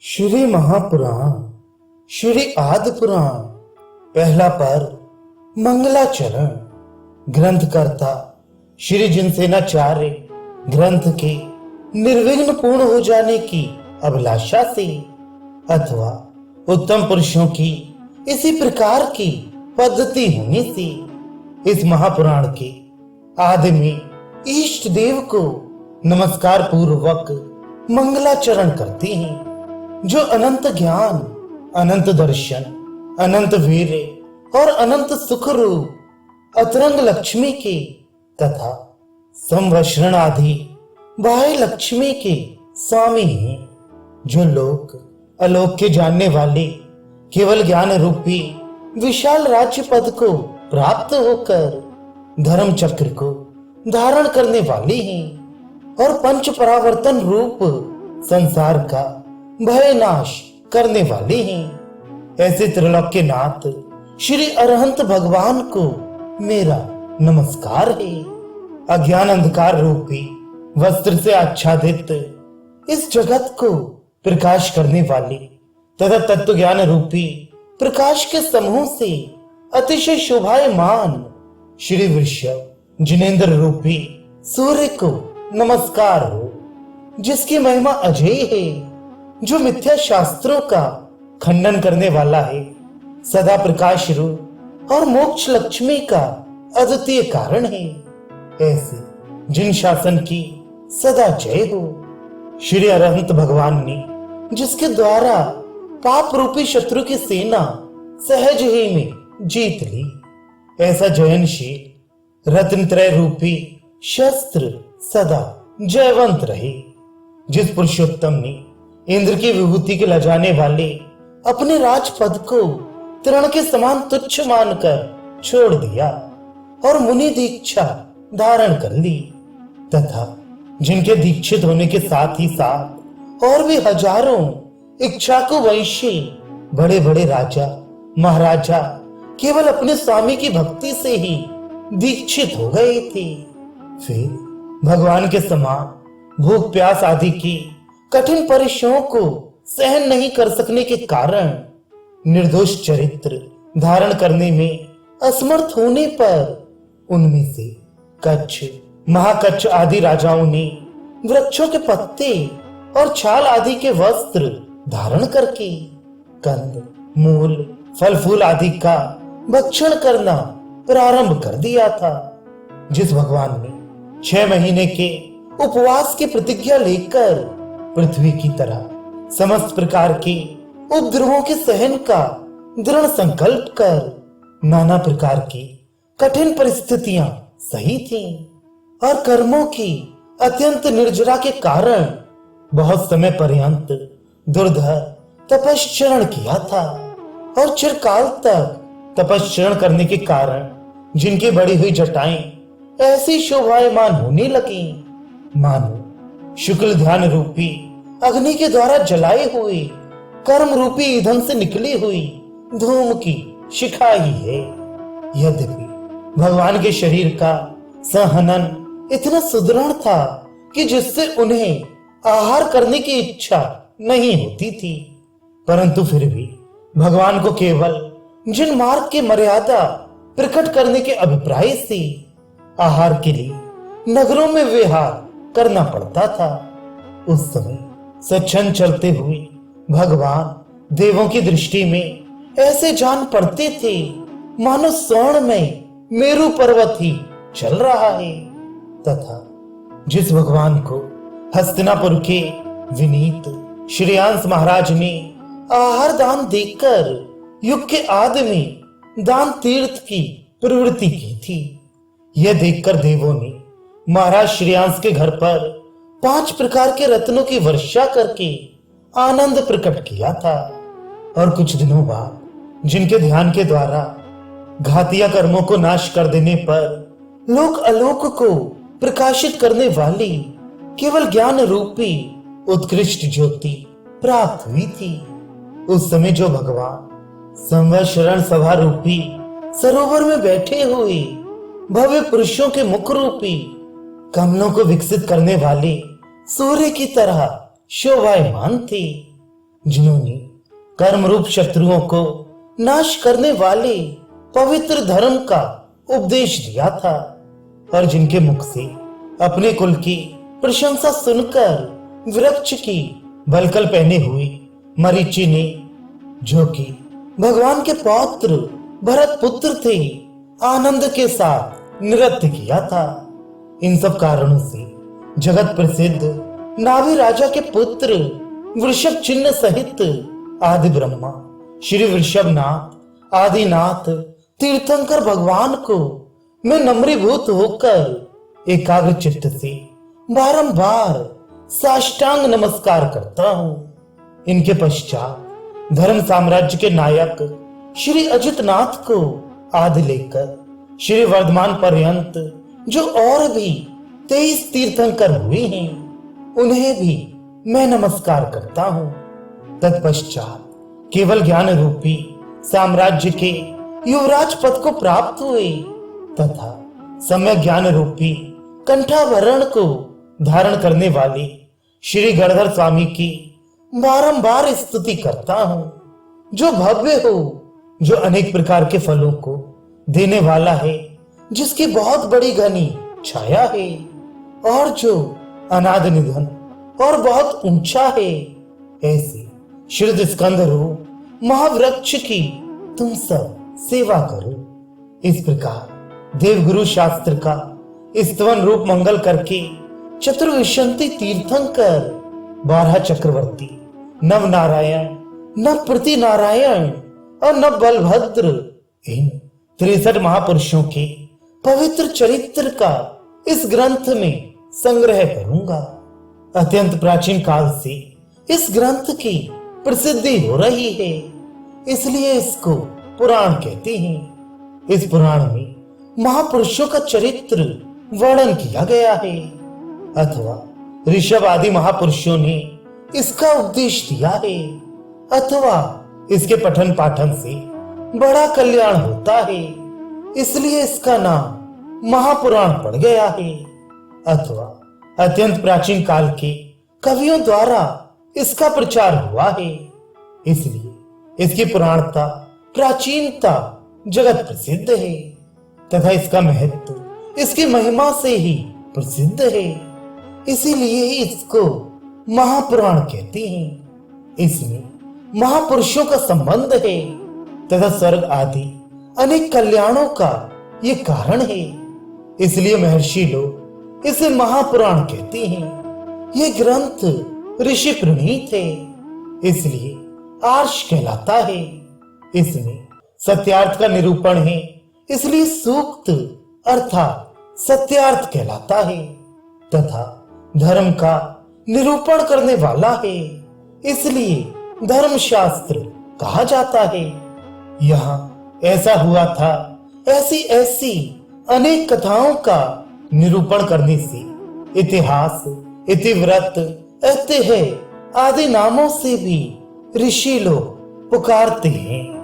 श्री महापुराण श्री आदि पुराण पहला पर्व मंगलाचरण। ग्रंथकर्ता श्री जिनसेनाचार्य ग्रंथ के निर्विघ्न पूर्ण हो जाने की अभिलाषा से अथवा उत्तम पुरुषों की इसी प्रकार की पद्धति होने से इस महापुराण के आदि में इष्ट देव को नमस्कार पूर्वक मंगलाचरण करते हैं, जो अनंत ज्ञान, अनंत दर्शन, अनंत वीर और अनंत सुख रूप अतरंग लक्ष्मी के तथा संवत्सरण आदि बाह्य लक्ष्मी के स्वामी हैं, जो लोक अलोक के जानने वाले केवल ज्ञान रूपी विशाल राज्य पद को प्राप्त होकर धर्म चक्र को धारण करने वाले हैं और पंच परावर्तन रूप संसार का भय नाश करने वाले हैं। ऐसे त्रिलोक नाथ श्री अरहंत भगवान को मेरा नमस्कार है। अज्ञान अंधकार रूपी वस्त्र से आच्छादित इस जगत को प्रकाश करने वाले तथा तत्व ज्ञान रूपी प्रकाश के समूह से अतिशय शोभायमान श्री वृषभ जिनेन्द्र रूपी सूर्य को नमस्कार हो, जिसकी महिमा अजय है, जो मिथ्या शास्त्रों का खंडन करने वाला है, सदा प्रकाश रूप और मोक्ष लक्ष्मी का अद्वितीय कारण है। ऐसे जिन शासन की सदा जय हो। श्री अरहंत भगवान ने जिसके द्वारा पाप रूपी शत्रु की सेना सहज ही में जीत ली, ऐसा जयनशील रत्नत्रय रूपी शस्त्र सदा जयवंत रहे। जिस पुरुषोत्तम ने इंद्र की विभूति के लजाने वाले अपने राजपद को तृण के समान तुच्छ मानकर छोड़ दिया और मुनि दीक्षा धारण कर ली, तथा जिनके दीक्षित होने के साथ ही साथ और भी हजारों इक्ष्वाकु वंशी बड़े बड़े राजा महाराजा केवल अपने स्वामी की भक्ति से ही दीक्षित हो गए थे। फिर भगवान के समान भूख प्यास आदि की कठिन परीक्षाओं को सहन नहीं कर सकने के कारण निर्दोष चरित्र धारण करने में असमर्थ होने पर उनमें से कच्छ महाकच्छ आदि राजाओं ने वृक्षों के पत्ते और छाल आदि के वस्त्र धारण करके कंद मूल फल फूल आदि का भक्षण करना प्रारंभ कर दिया था। जिस भगवान ने 6 महीने के उपवास की प्रतिज्ञा लेकर पृथ्वी की तरह समस्त प्रकार के उपद्रवों के सहन का दृढ़ संकल्प कर नाना प्रकार की कठिन परिस्थितियां सही थीं और कर्मों की अत्यंत निर्जरा के कारण बहुत समय पर्यंत दुर्धर तपश्चरण किया था और चिरकाल तक तपश्चरण करने के कारण जिनकी बढ़ी हुई जटाएं ऐसी शोभायमान होने लगी मानो शुक्ल ध्यान रूपी अग्नि के द्वारा जलाए हुए कर्म रूपी ईंधन से निकली हुई धूम की शिखा ही है। यद्यपि भगवान के शरीर का सहनन इतना सुदृढ़ था कि जिससे उन्हें आहार करने की इच्छा नहीं होती थी, परंतु फिर भी भगवान को केवल जिन मार्ग की मर्यादा प्रकट करने के अभिप्राय से आहार के लिए नगरों में विहार करना पड़ता था। उस समय सच्छन चलते हुए भगवान देवों की दृष्टि में ऐसे जान पड़ते थे मानो स्वर्ण में मेरु पर्वत ही चल रहा है। तथा जिस भगवान को हस्तिनापुर के विनीत श्रेयांश महाराज ने आहार दान देकर युग के आदि में दान तीर्थ की प्रवृत्ति की थी, यह देखकर देवों ने महाराज श्रेयांश के घर पर 5 प्रकार के रत्नों की वर्षा करके आनंद प्रकट किया था। और कुछ दिनों बाद जिनके ध्यान के द्वारा घातिया कर्मों को नाश कर देने पर लोक अलोक को प्रकाशित करने वाली केवल ज्ञान रूपी उत्कृष्ट ज्योति प्राप्त हुई थी। उस समय जो भगवान संवत्सरण सभा रूपी सरोवर में बैठे हुए भव्य पुरुषों के मुख रूपी कमलों को विकसित करने वाले सूर्य की तरह शोभायमान थी। जिन्होंने कर्म रूप शत्रुओं को नाश करने वाले पवित्र धर्म का उपदेश दिया था, और जिनके मुख से अपने कुल की प्रशंसा सुनकर वृक्ष की बलकल पहने हुए मरीचि ने, जो कि भगवान के पौत्र भरत पुत्र थे, आनंद के साथ नृत्य किया था। इन सब कारणों से जगत प्रसिद्ध नाभि राजा के पुत्र वृषभ चिन्ह सहित आदि ब्रह्मा श्री वृषभनाथ आदिनाथ तीर्थंकर भगवान को मैं नम्रीभूत होकर एकाग्र चित्त से बारंबार साष्टांग नमस्कार करता हूँ। इनके पश्चात धर्म साम्राज्य के नायक श्री अजितनाथ को आदि लेकर श्री वर्धमान पर्यंत जो और भी 23 तीर्थंकर हुए हैं, उन्हें भी मैं नमस्कार करता हूँ। तत्पश्चात केवल ज्ञान रूपी साम्राज्य के युवराज पद को प्राप्त हुए तथा सम्यक ज्ञान रूपी कंठाभरण को धारण करने वाले श्री गणधर स्वामी की बारंबार स्तुति करता हूँ, जो भव्य हो, जो अनेक प्रकार के फलों को देने वाला है, जिसकी बहुत बड़ी घनी छाया है, और जो अनाद निधन और बहुत ऊंचा है। ऐसे श्रीद स्कंद रूप महावृक्ष की तुम सब सेवा करो। इस प्रकार देवगुरु शास्त्र का स्तवन रूप मंगल करके चतुर्विशंति तीर्थंकर 12 चक्रवर्ती नव नारायण, नव प्रति नारायण और नव बलभद्र, इन 63 महापुरुषों के पवित्र चरित्र का इस ग्रंथ में संग्रह करूंगा। अत्यंत प्राचीन काल से इस ग्रंथ की प्रसिद्धि हो रही है, इसलिए इसको पुराण कहते हैं। इस पुराण में महापुरुषों का चरित्र वर्णन किया गया है, अथवा ऋषभ आदि महापुरुषों ने इसका उपदेश दिया है, अथवा इसके पठन पाठन से बड़ा कल्याण होता है, इसलिए इसका नाम महापुराण पड़ गया है, अथवा अत्यंत प्राचीन काल के कवियों द्वारा इसका प्रचार हुआ है, इसलिए इसकी पुराणता प्राचीनता जगत प्रसिद्ध है, तथा इसका महत्व इसकी महिमा से ही प्रसिद्ध है, इसीलिए ही इसको महापुराण कहते हैं। इसमें महापुरुषों का संबंध है तथा स्वर्ग आदि अनेक कल्याणों का ये कारण है, इसलिए महर्षि लोग इसे महापुराण कहते हैं। ये ग्रंथ ऋषि प्रणीत है, इसलिए आर्ष कहलाता है। इसमें सत्यार्थ का निरूपण है, इसलिए सूक्त अर्थात सत्यार्थ कहलाता है, तथा धर्म का निरूपण करने वाला है, इसलिए धर्मशास्त्र कहा जाता है। यहाँ ऐसा हुआ था, ऐसी ऐसी अनेक कथाओं का निरूपण करने से इतिहास, इतिव्रत, ऐतिह्य आदि नामों से भी ऋषि लोग पुकारते हैं।